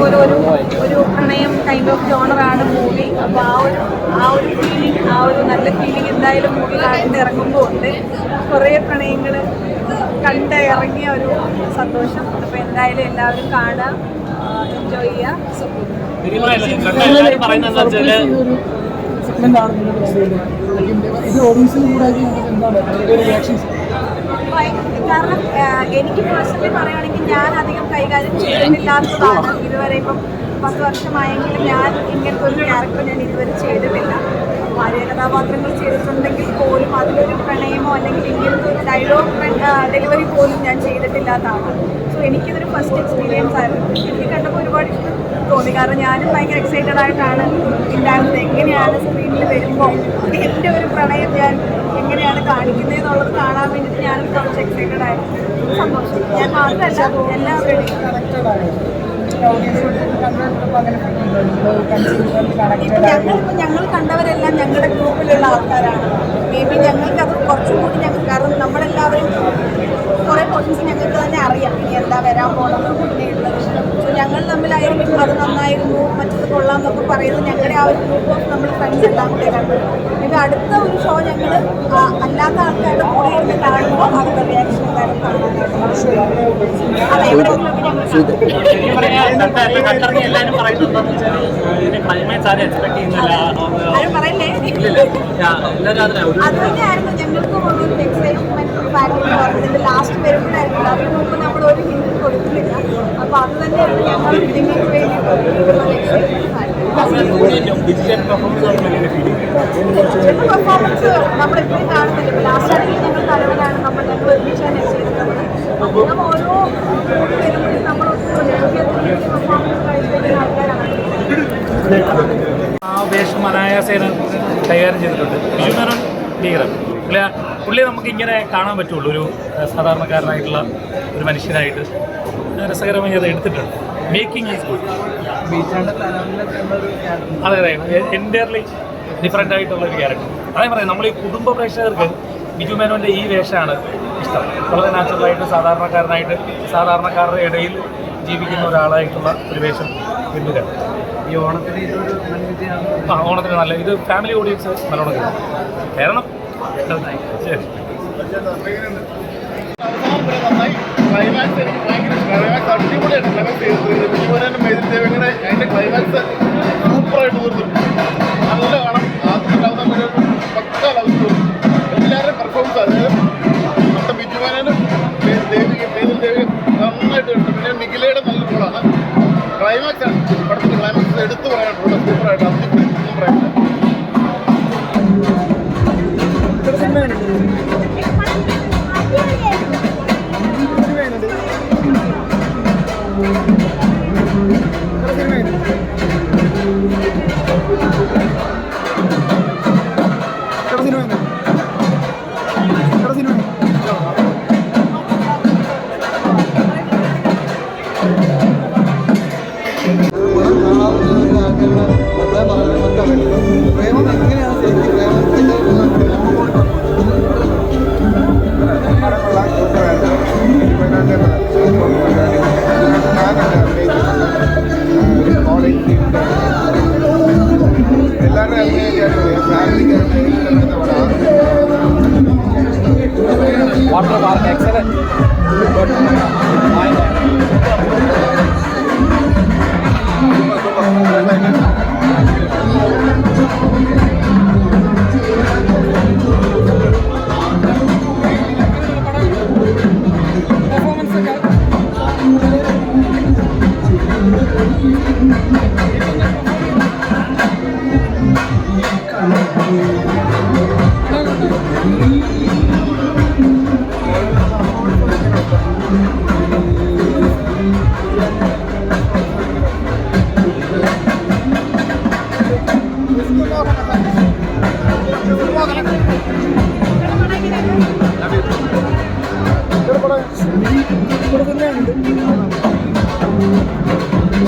പോലെ ഒരു പ്രണയം കൈൻഡ് ഓഫ് ജോണറാണ് മൂവി. അപ്പോൾ ആ ഒരു ഫീലിംഗ്, ആ ഒരു നല്ല ഫീലിംഗ് എന്തായാലും മൂവി കണ്ട് ഇറങ്ങുമ്പോൾ ഉണ്ട്. കുറേ പ്രണയങ്ങൾ കണ്ട് ഇറങ്ങിയ ഒരു സന്തോഷം. അപ്പോൾ എന്തായാലും എല്ലാവരും കാണുക, എൻജോയ് ചെയ്യുക. കാരണം എനിക്ക് പേഴ്സണലി പറയുകയാണെങ്കിൽ ഞാൻ അധികം കൈകാര്യം ചെയ്തിട്ടില്ലാത്തതാണ് ഇതുവരെ. ഇപ്പം 10 വർഷമായെങ്കിലും ഞാൻ ഇങ്ങനത്തെ ഒരു ക്യാരക്ടർ ഞാൻ ഇതുവരെ ചെയ്തിട്ടില്ല. ഭാര്യ കഥാപാത്രങ്ങൾ ചെയ്തിട്ടുണ്ടെങ്കിൽ പോലും അതിലൊരു പ്രണയമോ അല്ലെങ്കിൽ ഇങ്ങനത്തെ ഒരു ഡയലോഗ് ഡെലിവറി പോലും ഞാൻ ചെയ്തിട്ടില്ലാത്തതാണ്. സോ എനിക്കിതൊരു ഫസ്റ്റ് എക്സ്പീരിയൻസ് ആയിരുന്നു. എനിക്ക് കണ്ടപ്പോൾ ഒരുപാട് ഇഷ്ടം തോന്നി. കാരണം ഞാനും ഭയങ്കര എക്സൈറ്റഡ് ആയിട്ടാണ് ഉണ്ടാകുന്നത്. എങ്ങനെയാണ് സ്ക്രീനിൽ വരുമ്പോൾ എൻ്റെ ഒരു പ്രണയം ഞാൻ എങ്ങനെയാണ് കാണിക്കുന്നത് എന്നുള്ളത് കാണാൻ വേണ്ടിയിട്ട് ഞാനും കുറച്ച് എക്സൈറ്റഡ് ആയിരുന്നു. സന്തോഷം. ഞാൻ മാത്രമല്ല എല്ലാവരുടെയും ഞങ്ങൾ കണ്ടവരെല്ലാം ഞങ്ങളുടെ ഗ്രൂപ്പിലുള്ള ആൾക്കാരാണ്. മേ ബി ഞങ്ങൾക്കത് കുറച്ചും കൂടി കാരണം നമ്മളെല്ലാവരും കുറേ പോർഷൻസ് ഞങ്ങൾക്ക് തന്നെ അറിയാം ഇനി എന്താ വരാൻ പോകണമെന്ന് മുന്നേയുള്ളത്. സോ ഞങ്ങൾ തമ്മിലായിരിക്കും അത് നന്നായിരുന്നു, മറ്റത് കൊള്ളാം എന്നൊക്കെ പറയുന്നത് ഞങ്ങളുടെ ആ ഒരു ഗ്രൂപ്പ് ഓഫ് നമ്മൾ ഫ്രണ്ട്സ് എല്ലാം കൂടെ കണ്ടു. ഇത് അടുത്ത ഒരു ഷോ ഞങ്ങൾ അല്ലാത്ത ആൾക്കാരുടെ കൂടെ ഇരുന്ന് കാണുമ്പോൾ അവരുടെ റിയാക്ഷൻ എന്തായാലും കാണാനായിട്ട് അത് തന്നെയായിരുന്നു ഞങ്ങൾക്കും ഒരു എക്സൈറ്റ്മെന്റ് ഫാക്ടർ പറഞ്ഞത്. ലാസ്റ്റ് വരുമ്പോഴായിരുന്നു, അതിന് മുമ്പ് നമ്മൾ ഒരു ഹിന്റ് കൊടുക്കുന്നില്ല. അപ്പൊ അത് തന്നെയാണ് ഞങ്ങൾ നിങ്ങൾക്ക് വേണ്ടി പെർഫോമൻസ് നമ്മളെപ്പോഴും കാണുന്നില്ല. ലാസ്റ്റ് ആണെങ്കിൽ ഞങ്ങൾ തലവനാണ് ഞങ്ങൾ ഒരുമിച്ചാണ് ചെയ്തിട്ടുള്ളത്. അദ്ദേഹം ഓരോ വരുമ്പോഴും നമ്മൾ പെർഫോമൻസ് കഴിക്കുന്ന ആൾക്കാരാണ്. ആ വേഷം അനായാസേന കൈകാര്യം ചെയ്തിട്ടുണ്ട്. വിജുമേനോൻ ഭീകരൻ പുള്ളി നമുക്ക് ഇങ്ങനെ കാണാൻ പറ്റുള്ളൂ. ഒരു സാധാരണക്കാരനായിട്ടുള്ള ഒരു മനുഷ്യനായിട്ട് രസകരമായി അത് എടുത്തിട്ടുണ്ട്. Making is good. അതെ അതെ, എൻറ്റയർലി ഡിഫറെൻ്റ് ആയിട്ടുള്ള ഒരു ക്യാരക്ടർ. അതേ പറയാം, നമ്മൾ ഈ കുടുംബ പ്രേക്ഷകർക്ക് ബിജു മേനോൻ്റെ ഈ വേഷമാണ് ഇഷ്ടം. വളരെ നാച്ചുറലായിട്ട് സാധാരണക്കാരനായിട്ട് സാധാരണക്കാരുടെ ഇടയിൽ ജീവിക്കുന്ന ഒരാളായിട്ടുള്ള ഒരു വേഷം ബിന്ദുരാൻ. ഈ ഓണത്തിന് ഇതൊരു ഓണത്തിന് നല്ല ഇത് ഫാമിലി ഓഡിയൻസ് നല്ലോണം കാരണം ശരി. ക്ലൈമാക്സ് എനിക്ക് ഭയങ്കര ക്ലൈമാക്സ് അടിപൊളിയായിട്ട് അതിൻ്റെ ക്ലൈമാക്സ് സൂപ്പറായിട്ട് തീർത്തിട്ടുണ്ട്. നല്ല കാണാം. ആദ്യത്തെ പക്ക ലവ് സ്റ്റോറി. എല്ലാവരുടെയും പെർഫോമൻസ്, അതായത് നമ്മുടെ ബിജുമേനോനും പേരിൽ ദേവി നന്നായിട്ട് ഉണ്ട്. പിന്നെ നിഖിലയുടെ നല്ല റോളാണ്. ക്ലൈമാക്സ് ആണ് പടത്തിൻ്റെ ക്ലൈമാക്സ് എടുത്തു പറയാനുള്ള സൂപ്പറായിട്ട് അടിപൊളി ഒന്നും പറയാനില്ല. പ്രേമം എങ്ങനെയാണ് വാട്ടർ പാർക്ക് എക്സലന്റ്. ഇവിടെ തന്നെയാണ്.